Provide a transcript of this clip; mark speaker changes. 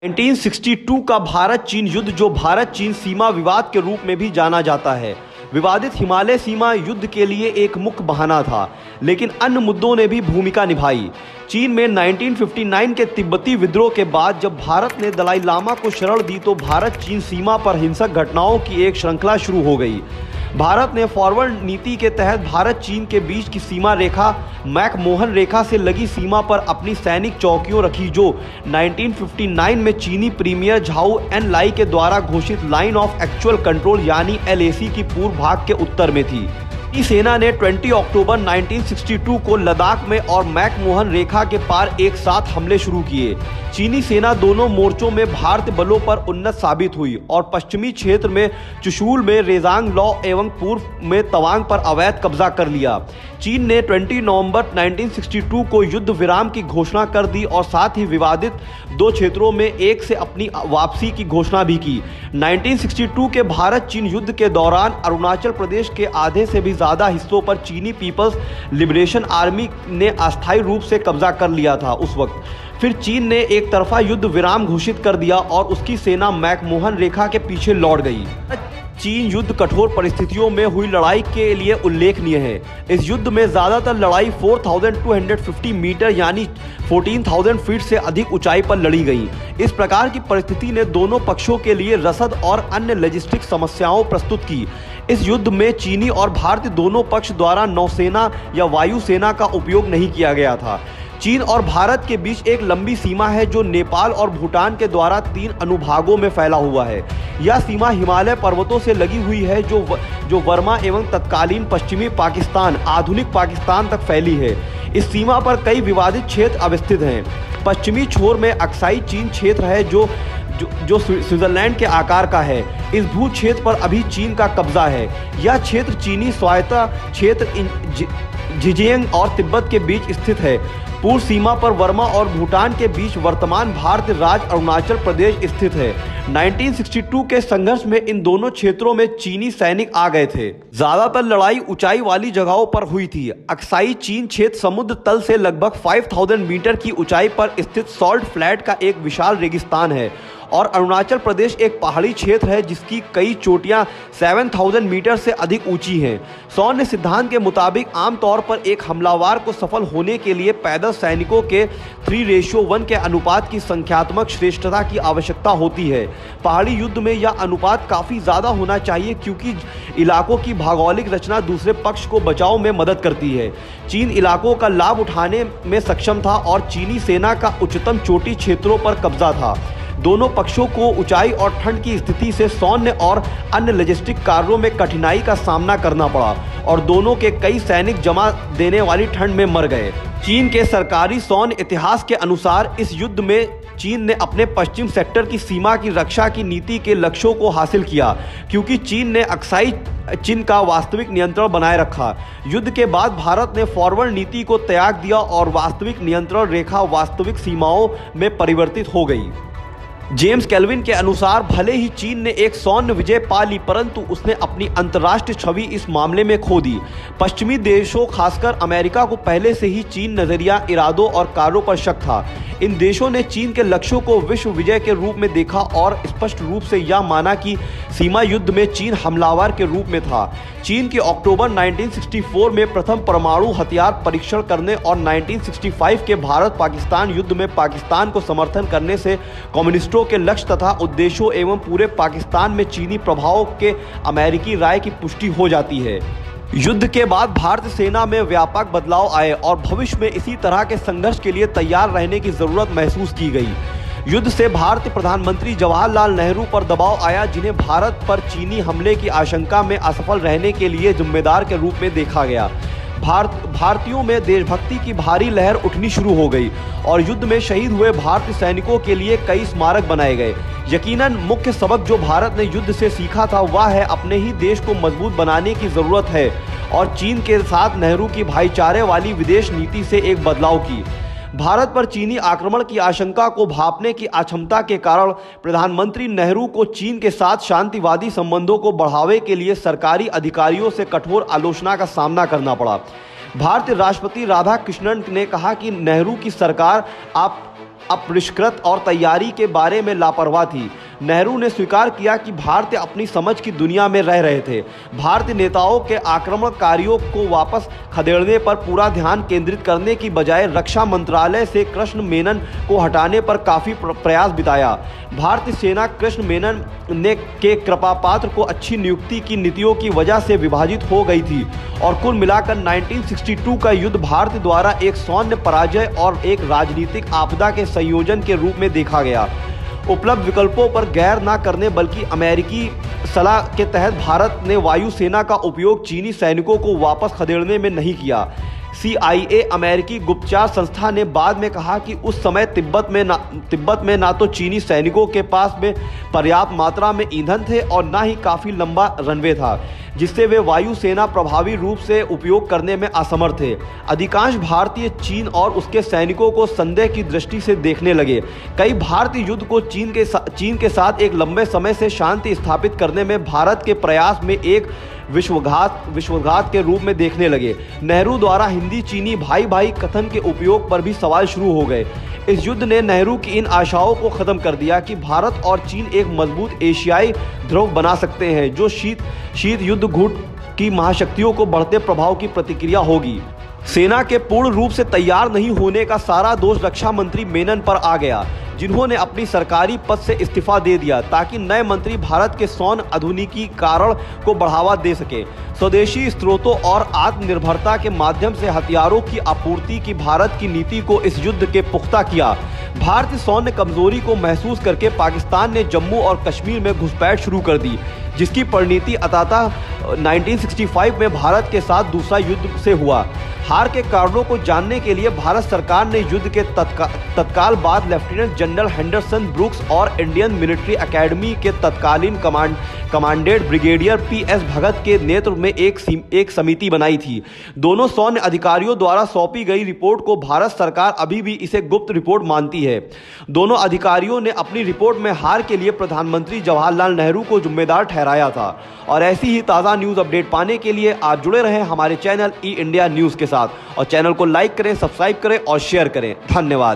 Speaker 1: 1962 का भारत चीन युद्ध, जो भारत चीन सीमा विवाद के रूप में भी जाना जाता है, विवादित हिमालय सीमा युद्ध के लिए एक मुख्य बहाना था, लेकिन अन्य मुद्दों ने भी भूमिका निभाई। चीन में 1959 के तिब्बती विद्रोह के बाद जब भारत ने दलाई लामा को शरण दी तो भारत चीन सीमा पर हिंसक घटनाओं की एक श्रृंखला शुरू हो गई। भारत ने फॉरवर्ड नीति के तहत भारत चीन के बीच की सीमा रेखा मैकमोहन रेखा से लगी सीमा पर अपनी सैनिक चौकियां रखी, जो 1959 में चीनी प्रीमियर झाओ एनलाई के द्वारा घोषित लाइन ऑफ एक्चुअल कंट्रोल यानी LAC की पूर्व भाग के उत्तर में थी। चीनी सेना ने 20 अक्टूबर 1962 को लद्दाख में और मैकमोहन रेखा के पार एक साथ हमले शुरू किए। चीनी सेना दोनों मोर्चों में भारतीय बलों पर उन्नत साबित हुई और पश्चिमी क्षेत्र में चुशूल में रेजांग लॉ एवं पूर्व में तवांग पर अवैध कब्जा कर लिया। चीन ने 20 नवंबर 1962 को युद्ध विराम की घोषणा कर दी और साथ ही विवादित दो क्षेत्रों में एक से अपनी वापसी की घोषणा भी की। 1962 के भारत चीन युद्ध के दौरान अरुणाचल प्रदेश के आधे से भी ज्यादा हिस्सों पर चीनी पीपल्स लिबरेशन आर्मी ने अस्थायी रूप से कब्जा कर लिया था। उस वक्त फिर चीन ने एक तरफा युद्ध विराम घोषित कर दिया और उसकी सेना मैकमोहन रेखा के पीछे लौट गई। चीन युद्ध कठोर परिस्थितियों में हुई लड़ाई के लिए उल्लेखनीय है। इस युद्ध में ज्यादातर लड़ाई 4250 मीटर यानी 14,000 फीट से अधिक ऊंचाई पर लड़ी गई। इस प्रकार की परिस्थिति ने दोनों पक्षों के लिए रसद और अन्य लॉजिस्टिक समस्याओं प्रस्तुत की। इस युद्ध में चीनी और भारतीय दोनों पक्ष द्वारा नौसेना या वायुसेना का उपयोग नहीं किया गया था। चीन और भारत के बीच एक लंबी सीमा है जो नेपाल और भूटान के द्वारा 3 अनुभागों में फैला हुआ है। यह सीमा हिमालय पर्वतों से लगी हुई है जो वर्मा एवं तत्कालीन पश्चिमी पाकिस्तान, आधुनिक पाकिस्तान तक फैली है। इस सीमा पर कई विवादित क्षेत्र अवस्थित हैं। पश्चिमी छोर में अक्साई चीन क्षेत्र है जो स्विट्जरलैंड के आकार का है। इस भू क्षेत्र पर अभी चीन का कब्जा है। यह क्षेत्र चीनी स्वायत्ता क्षेत्र झिंजियांग और तिब्बत के बीच स्थित है। पूर्व सीमा पर वर्मा और भूटान के बीच वर्तमान भारतीय राज्य अरुणाचल प्रदेश स्थित है। 1962 के संघर्ष में इन दोनों क्षेत्रों में चीनी सैनिक आ गए थे। ज्यादातर लड़ाई ऊंचाई वाली जगहों पर हुई थी। अक्साई चीन क्षेत्र समुद्र तल से लगभग 5000 मीटर की ऊंचाई पर स्थित सॉल्ट फ्लैट का एक विशाल रेगिस्तान है और अरुणाचल प्रदेश एक पहाड़ी क्षेत्र है जिसकी कई चोटियां 7000 मीटर से अधिक ऊंची हैं। सैन्य सिद्धांत के मुताबिक आमतौर पर एक हमलावर को सफल होने के लिए पैदल सैनिकों के 3:1 के अनुपात की संख्यात्मक श्रेष्ठता की आवश्यकता होती है। पहाड़ी युद्ध में यह अनुपात काफ़ी ज़्यादा होना चाहिए क्योंकि इलाकों की भौगोलिक रचना दूसरे पक्ष को बचाव में मदद करती है। चीन इलाकों का लाभ उठाने में सक्षम था और चीनी सेना का उच्चतम चोटी क्षेत्रों पर कब्जा था। दोनों पक्षों को ऊंचाई और ठंड की स्थिति से सैन्य और अन्य लॉजिस्टिक कार्यों में कठिनाई का सामना करना पड़ा और दोनों के कई सैनिक जमा देने वाली ठंड में मर गए। चीन के सरकारी सैन्य इतिहास के अनुसार इस युद्ध में चीन ने अपने पश्चिम सेक्टर की सीमा की रक्षा की नीति के लक्ष्यों को हासिल किया क्योंकि चीन ने अक्साई चीन का वास्तविक नियंत्रण बनाए रखा। युद्ध के बाद भारत ने फॉरवर्ड नीति को त्याग दिया और वास्तविक नियंत्रण रेखा वास्तविक सीमाओं में परिवर्तित हो गई। जेम्स केल्विन के अनुसार भले ही चीन ने एक सैन्य विजय पा ली परंतु उसने अपनी अंतर्राष्ट्रीय छवि इस मामले में खो दी। पश्चिमी देशों खासकर अमेरिका को पहले से ही चीन नजरिया, इरादों और कार्यों पर शक था। इन देशों ने चीन के लक्ष्यों को विश्व विजय के रूप में देखा और स्पष्ट रूप से यह माना कि सीमा युद्ध में चीन हमलावर के रूप में था। चीन की अक्टूबर 1964 में प्रथम परमाणु हथियार परीक्षण करने और 1965 के भारत पाकिस्तान युद्ध में पाकिस्तान को समर्थन करने से कम्युनिस्टों के लक्ष्य तथा उद्देश्यों एवं पूरे पाकिस्तान में चीनी प्रभाव के अमेरिकी राय की पुष्टि हो जाती है। युद्ध के बाद भारतीय सेना में व्यापक बदलाव आए और भविष्य में इसी तरह के संघर्ष के लिए तैयार रहने की जरूरत महसूस की गई। युद्ध से भारतीय प्रधानमंत्री जवाहरलाल नेहरू पर दबाव आया जिन्हें भारत पर चीनी हमले की आशंका में असफल रहने के लिए जिम्मेदार के रूप में देखा गया। भारतीयों में देशभक्ति की भारी लहर उठनी शुरू हो गई और युद्ध में शहीद हुए भारतीय सैनिकों के लिए कई स्मारक बनाए गए। यकीनन मुख्य सबक जो भारत ने युद्ध से सीखा था वह है अपने ही देश को मजबूत बनाने की जरूरत है और चीन के साथ नेहरू की भाईचारे वाली विदेश नीति से एक बदलाव की। भारत पर चीनी आक्रमण की आशंका को भांपने की अक्षमता के कारण प्रधानमंत्री नेहरू को चीन के साथ शांतिवादी संबंधों को बढ़ावे के लिए सरकारी अधिकारियों से कठोर आलोचना का सामना करना पड़ा। भारतीय राष्ट्रपति राधाकृष्णन ने कहा कि नेहरू की सरकार अपरिष्कृत और तैयारी के बारे में लापरवाह थी। नेहरू ने स्वीकार किया कि भारतीय अपनी समझ की दुनिया में रह रहे थे। भारतीय नेताओं के आक्रमणकारियों को वापस खदेड़ने पर पूरा ध्यान केंद्रित करने की बजाय रक्षा मंत्रालय से कृष्ण मेनन को हटाने पर काफ़ी प्रयास बिताया। भारतीय सेना कृष्ण मेनन के कृपापात्र को अच्छी नियुक्ति की नीतियों की वजह से विभाजित हो गई थी और कुल मिलाकर 1962 का युद्ध भारत द्वारा एक सैन्य पराजय और एक राजनीतिक आपदा के संयोजन के रूप में देखा गया। उपलब्ध विकल्पों पर गैर न करने बल्कि अमेरिकी सलाह के तहत भारत ने वायुसेना का उपयोग चीनी सैनिकों को वापस खदेड़ने में नहीं किया। CIA अमेरिकी गुप्तचर संस्था ने बाद में कहा कि उस समय तिब्बत में ना तो चीनी सैनिकों के पास में पर्याप्त मात्रा में ईंधन थे और ना ही काफ़ी लंबा रनवे था, जिससे वे वायुसेना प्रभावी रूप से उपयोग करने में असमर्थ थे। अधिकांश भारतीय चीन और उसके सैनिकों को संदेह की दृष्टि से देखने लगे। कई भारतीय युद्ध को चीन के साथ एक लंबे समय से शांति स्थापित करने में भारत के प्रयास में एक विश्वासघात के रूप में देखने लगे। नेहरू द्वारा हिंदी चीनी भाई भाई कथन के उपयोग पर भी सवाल शुरू हो गए। इस युद्ध ने नेहरू की इन आशाओं को खत्म कर दिया कि भारत और चीन एक मजबूत एशियाई ध्रुव बना सकते हैं, जो शीत युद्ध घुट की महाशक्तियों को बढ़ते प्रभाव की प्रतिक्रिया होगी। सेना के पूर्ण रूप से तैयार नहीं होने का सारा दोष रक्षा मंत्री मेनन पर आ गया, जिन्होंने अपनी सरकारी पद से इस्तीफा दे दिया ताकि नए मंत्री भारत के सैन्य आधुनिकीकरण को बढ़ावा दे सके। स्वदेशी स्रोतों और आत्मनिर्भरता के माध्यम से हथियारों की आपूर्ति की भारत की नीति को इस युद्ध के पुख्ता किया। भारतीय सैन्य कमजोरी को महसूस करके पाकिस्तान ने जम्मू और कश्मीर में घुसपैठ शुरू कर दी, जिसकी परिणति अंततः 1965 में भारत के साथ दूसरा युद्ध से हुआ। हार के कारणों को जानने के लिए भारत सरकार ने युद्ध के तत्काल बाद लेफ्टिनेंट जनरल हेंडरसन ब्रुक्स और इंडियन मिलिट्री एकेडमी के तत्कालीन कमांडेंट ब्रिगेडियर PS भगत के नेतृत्व में एक समिति बनाई थी। दोनों सैन्य अधिकारियों द्वारा सौंपी गई रिपोर्ट को भारत सरकार अभी भी इसे गुप्त रिपोर्ट मानती है। दोनों अधिकारियों ने अपनी रिपोर्ट में हार के लिए प्रधानमंत्री जवाहरलाल नेहरू को जिम्मेदार ठहराया था। और ऐसी ही ताज़ा न्यूज़ अपडेट पाने के लिए आप जुड़े रहें हमारे चैनल ई इंडिया न्यूज़ के साथ और चैनल को लाइक करें, सब्सक्राइब करें और शेयर करें। धन्यवाद।